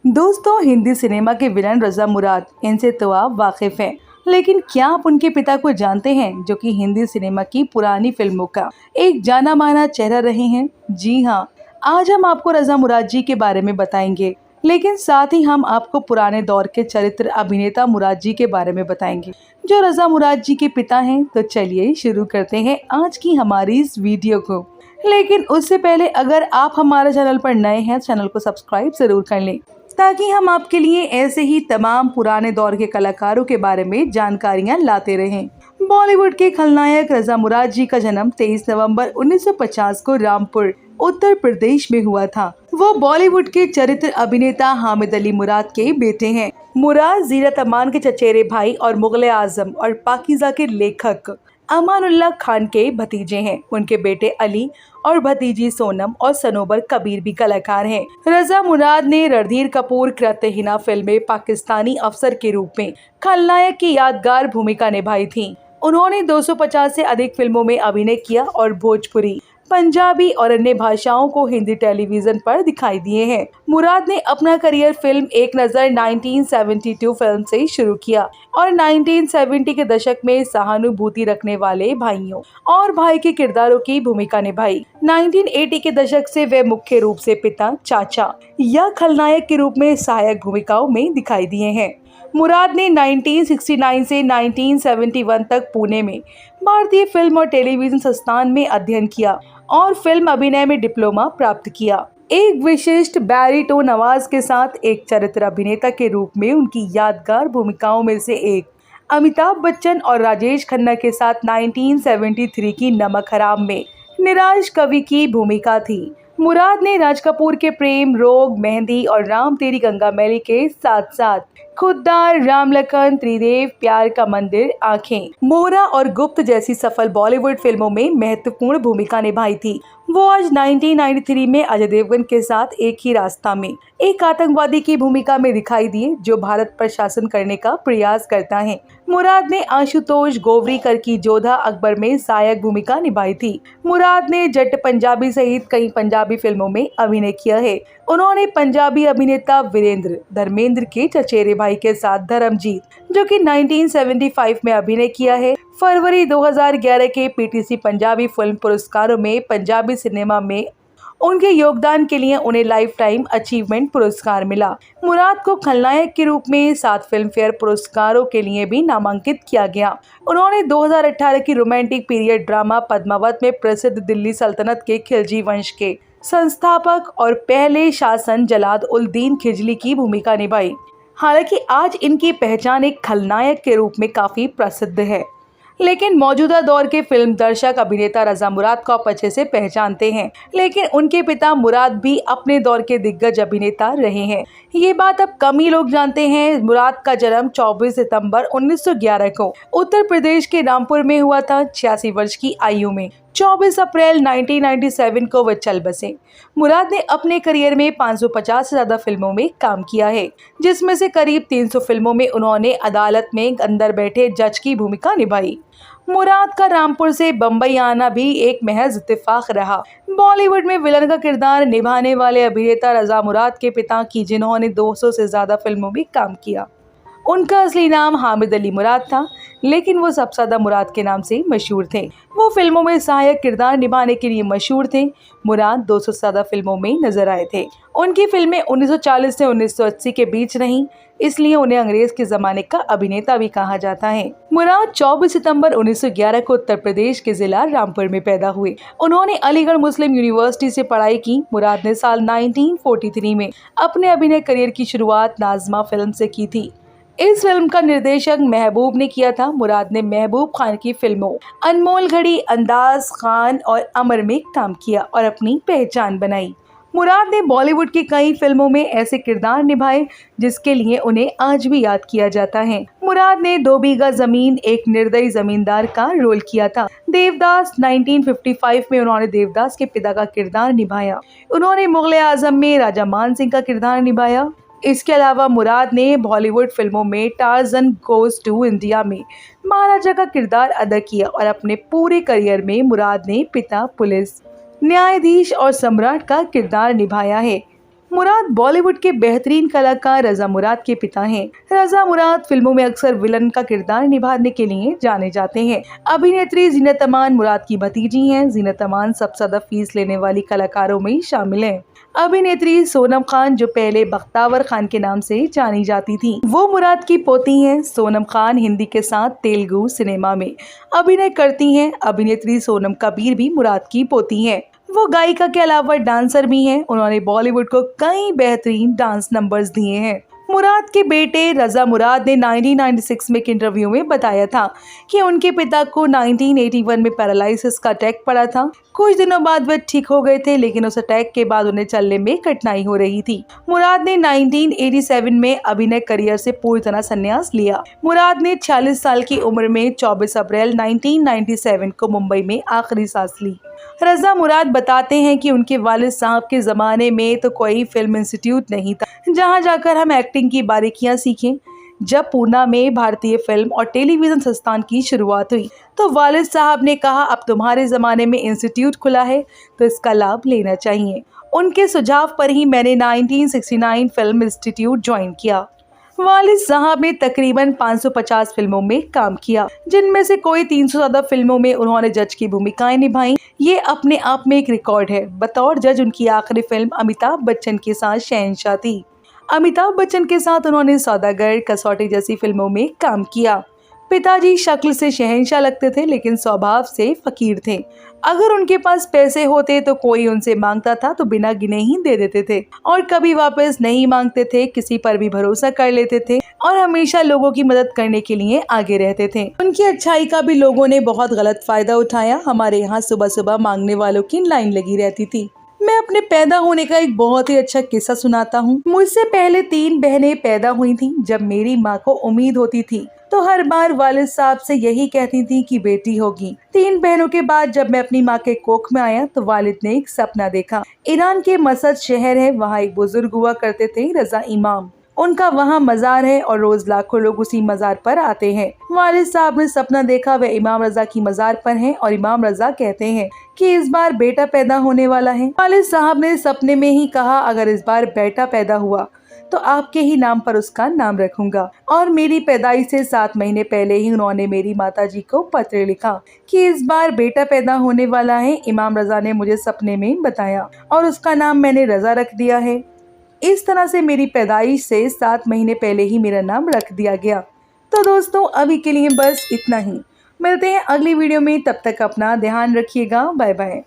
दोस्तों, हिंदी सिनेमा के विलन रजा मुराद, इनसे तो आप वाकिफ हैं, लेकिन क्या आप उनके पिता को जानते हैं, जो कि हिंदी सिनेमा की पुरानी फिल्मों का एक जाना माना चेहरा रहे हैं। जी हाँ, आज हम आपको रजा मुराद जी के बारे में बताएंगे, लेकिन साथ ही हम आपको पुराने दौर के चरित्र अभिनेता मुराद जी के बारे में बताएंगे, जो रजा मुराद जी के पिता हैं। तो चलिए शुरू करते हैं आज की हमारी इस वीडियो को। लेकिन उससे पहले अगर आप हमारे चैनल पर नए हैं, चैनल को सब्सक्राइब जरूर कर लें, ताकि हम आपके लिए ऐसे ही तमाम पुराने दौर के कलाकारों के बारे में जानकारियां लाते रहें। बॉलीवुड के खलनायक रजा मुराद जी का जन्म 23 नवंबर 1950 को रामपुर, उत्तर प्रदेश में हुआ था। वो बॉलीवुड के चरित्र अभिनेता हामिद अली मुराद के बेटे हैं। मुराद जीरत अमान के चचेरे भाई और मुगल आजम और पाकीज़ा के लेखक अमानुल्लाह खान के भतीजे हैं। उनके बेटे अली और भतीजी सोनम और सनोबर कबीर भी कलाकार हैं। रजा मुराद ने रणधीर कपूर कृत्यहीना फिल्म में पाकिस्तानी अफसर के रूप में खलनायक की यादगार भूमिका निभाई थी। उन्होंने 250 से अधिक फिल्मों में अभिनय किया और भोजपुरी, पंजाबी और अन्य भाषाओं को हिंदी टेलीविजन पर दिखाई दिए हैं। मुराद ने अपना करियर फिल्म एक नज़र 1972 फिल्म से शुरू किया और 1970 के दशक में सहानुभूति रखने वाले भाइयों और भाई के किरदारों की भूमिका निभाई। 1980 के दशक से वे मुख्य रूप से पिता, चाचा या खलनायक के रूप में सहायक भूमिकाओं में दिखाई दिए हैं। मुराद ने 1969 से 1971 तक पुणे में भारतीय फिल्म और टेलीविजन संस्थान में अध्ययन किया और फिल्म अभिनय में डिप्लोमा प्राप्त किया। एक विशिष्ट बैरिटोन आवाज के साथ एक चरित्र अभिनेता के रूप में उनकी यादगार भूमिकाओं में से एक अमिताभ बच्चन और राजेश खन्ना के साथ 1973 की नमक हराम में निराश कवि की भूमिका थी। मुराद ने राज कपूर के प्रेम रोग, मेहंदी और राम तेरी गंगा मैली के साथ साथ खुद्दार, राम लखन, त्रिदेव, प्यार का मंदिर, आंखें, मोहरा और गुप्त जैसी सफल बॉलीवुड फिल्मों में महत्वपूर्ण भूमिका निभाई थी। वो आज 1993 में अजय देवगन के साथ एक ही रास्ता में एक आतंकवादी की भूमिका में दिखाई दिए, जो भारत पर शासन करने का प्रयास करता है। मुराद ने आशुतोष गोवरीकर की जोधा अकबर में सहायक भूमिका निभाई थी। मुराद ने जट पंजाबी सहित कई पंजाबी फिल्मों में अभिनय किया है। उन्होंने पंजाबी अभिनेता वीरेंद्र धर्मेंद्र के चचेरे भाई के साथ धर्मजीत, जो कि 1975 में अभिनय किया है। फरवरी 2011 के पीटीसी पंजाबी फिल्म पुरस्कारों में पंजाबी सिनेमा में उनके योगदान के लिए उन्हें लाइफ टाइम अचीवमेंट पुरस्कार मिला। मुराद को खलनायक के रूप में 7 फिल्म फेयर पुरस्कारों के लिए भी नामांकित किया गया। उन्होंने 2018 की रोमांटिक पीरियड ड्रामा पद्मावत में प्रसिद्ध दिल्ली सल्तनत के खिलजी वंश के संस्थापक और पहले शासन जलाद उल दीन खिजली की भूमिका निभाई। हालांकि आज इनकी पहचान एक खलनायक के रूप में काफी प्रसिद्ध है, लेकिन मौजूदा दौर के फिल्म दर्शक अभिनेता रजा मुराद को आप अच्छे से पहचानते हैं। लेकिन उनके पिता मुराद भी अपने दौर के दिग्गज अभिनेता रहे हैं। ये बात अब कम ही लोग जानते हैं। मुराद का जन्म 24 सितंबर 1911 को उत्तर प्रदेश के रामपुर में हुआ था। 86 वर्ष की आयु में 24 अप्रैल 1997 को वह चल बसे। मुराद ने अपने करियर में 550 से ज्यादा फिल्मों में काम किया है, जिसमें से करीब 300 फिल्मों में उन्होंने अदालत में अंदर बैठे जज की भूमिका निभाई। मुराद का रामपुर से बम्बई आना भी एक महज इत्तेफाक रहा। बॉलीवुड में विलन का किरदार निभाने वाले अभिनेता रजा मुराद के पिता की, जिन्होंने 200 से ज्यादा फिल्मों में काम किया। उनका असली नाम हामिद अली मुराद था, लेकिन वो सबसे ज्यादा मुराद के नाम से मशहूर थे। वो फिल्मों में सहायक किरदार निभाने के लिए मशहूर थे। मुराद 200 से ज्यादा फिल्मों में नजर आए थे। उनकी फिल्में 1940 से 1980 के बीच रहीं, इसलिए उन्हें अंग्रेज के जमाने का अभिनेता भी कहा जाता है। मुराद 24 सितंबर 1911 को उत्तर प्रदेश के जिला रामपुर में पैदा हुए। उन्होंने अलीगढ़ मुस्लिम यूनिवर्सिटी से पढ़ाई की। मुराद ने साल 1943 में अपने अभिनय करियर की शुरुआत नाजमा फिल्म से की थी। इस फिल्म का निर्देशक महबूब ने किया था। मुराद ने महबूब खान की फिल्मों अनमोल घड़ी, अंदाज खान और अमर में काम किया और अपनी पहचान बनाई। मुराद ने बॉलीवुड की कई फिल्मों में ऐसे किरदार निभाए जिसके लिए उन्हें आज भी याद किया जाता है। मुराद ने 2 बीघा जमीन, एक निर्दयी जमींदार का रोल किया था। देवदास 1955 में उन्होंने देवदास के पिता का किरदार निभाया। उन्होंने मुगल आजम में राजा मान सिंह का किरदार निभाया। इसके अलावा मुराद ने बॉलीवुड फिल्मों में टार्ज़न गोज़ टू इंडिया में महाराजा का किरदार अदा किया और अपने पूरे करियर में मुराद ने पिता, पुलिस, न्यायाधीश और सम्राट का किरदार निभाया है। मुराद बॉलीवुड के बेहतरीन कलाकार रजा मुराद के पिता हैं। रजा मुराद फिल्मों में अक्सर विलन का किरदार निभाने के लिए जाने जाते हैं। अभिनेत्री जीनत अमान मुराद की भतीजी हैं। जीनत अमान सबसे ज्यादा फीस लेने वाली कलाकारों में शामिल हैं। अभिनेत्री सोनम खान, जो पहले बख्तावर खान के नाम से जानी जाती थी, वो मुराद की पोती हैं। सोनम खान हिंदी के साथ तेलुगु सिनेमा में अभिनय करती हैं। अभिनेत्री सोनम कबीर भी मुराद की पोती हैं। वो गायिका के अलावा डांसर भी हैं। उन्होंने बॉलीवुड को कई बेहतरीन डांस नंबर्स दिए हैं। मुराद के बेटे रजा मुराद ने 1996 में एक इंटरव्यू में बताया था कि उनके पिता को 1981 में पैरालिसिस का अटैक पड़ा था। कुछ दिनों बाद वे ठीक हो गए थे, लेकिन उस अटैक के बाद उन्हें चलने में कठिनाई हो रही थी। मुराद ने 1987 में अभिनय करियर से पूरी तरह संन्यास लिया। मुराद ने 46 साल की उम्र में 24 अप्रैल 1997 को मुंबई में आखिरी सांस ली। रजा मुराद बताते हैं कि उनके वालिद साहब के ज़माने में तो कोई फिल्म इंस्टीट्यूट नहीं था जहां जाकर हम एक्टिंग की बारीकियां सीखें। जब पूना में भारतीय फिल्म और टेलीविज़न संस्थान की शुरुआत हुई तो वालिद साहब ने कहा, अब तुम्हारे ज़माने में इंस्टीट्यूट खुला है तो इसका लाभ लेना चाहिए। उनके सुझाव पर ही मैंने 1969 फिल्म इंस्टीट्यूट ज्वाइन किया। वालिद साहब ने तकरीबन 550 फिल्मों में काम किया, जिनमें से कोई 300 ज्यादा फिल्मों में उन्होंने जज की भूमिकाएं निभाई। ये अपने आप में एक रिकॉर्ड है। बतौर जज उनकी आखिरी फिल्म अमिताभ बच्चन के साथ शहंशाह थी। अमिताभ बच्चन के साथ उन्होंने सौदागर, कसौटी जैसी फिल्मों में काम किया। पिताजी शक्ल से शहंशाह लगते थे, लेकिन स्वभाव से फकीर थे। अगर उनके पास पैसे होते तो कोई उनसे मांगता था तो बिना गिने ही दे देते थे और कभी वापस नहीं मांगते थे। किसी पर भी भरोसा कर लेते थे और हमेशा लोगों की मदद करने के लिए आगे रहते थे। उनकी अच्छाई का भी लोगों ने बहुत गलत फायदा उठाया। हमारे यहाँ सुबह सुबह मांगने वालों की लाइन लगी रहती थी। मैं अपने पैदा होने का एक बहुत ही अच्छा किस्सा सुनाता हूँ। मुझसे पहले 3 बहनें पैदा हुई थीं। जब मेरी माँ को उम्मीद होती थी तो हर बार वालिद साहब से यही कहती थी कि बेटी होगी। 3 बहनों के बाद जब मैं अपनी माँ के कोख में आया तो वालिद ने एक सपना देखा। ईरान के मसद शहर है, वहाँ एक बुजुर्ग हुआ करते थे, रजा इमाम। उनका वहाँ मजार है और रोज लाखों लोग उसी मजार पर आते हैं। वालिद साहब ने सपना देखा वह इमाम रजा की मजार पर हैं और इमाम रजा कहते हैं कि इस बार बेटा पैदा होने वाला है। वालिद साहब ने सपने में ही कहा, अगर इस बार बेटा पैदा हुआ तो आपके ही नाम पर उसका नाम रखूंगा। और मेरी पैदाइश से 7 महीने पहले ही उन्होंने मेरी माताजी को पत्र लिखा कि इस बार बेटा पैदा होने वाला है। इमाम रजा ने मुझे सपने में बताया और उसका नाम मैंने रजा रख दिया है। इस तरह से मेरी पैदाइश से 7 महीने पहले ही मेरा नाम रख दिया गया। तो दोस्तों, अभी के लिए बस इतना ही। मिलते हैं अगली वीडियो में, तब तक अपना ध्यान रखिएगा। Bye bye.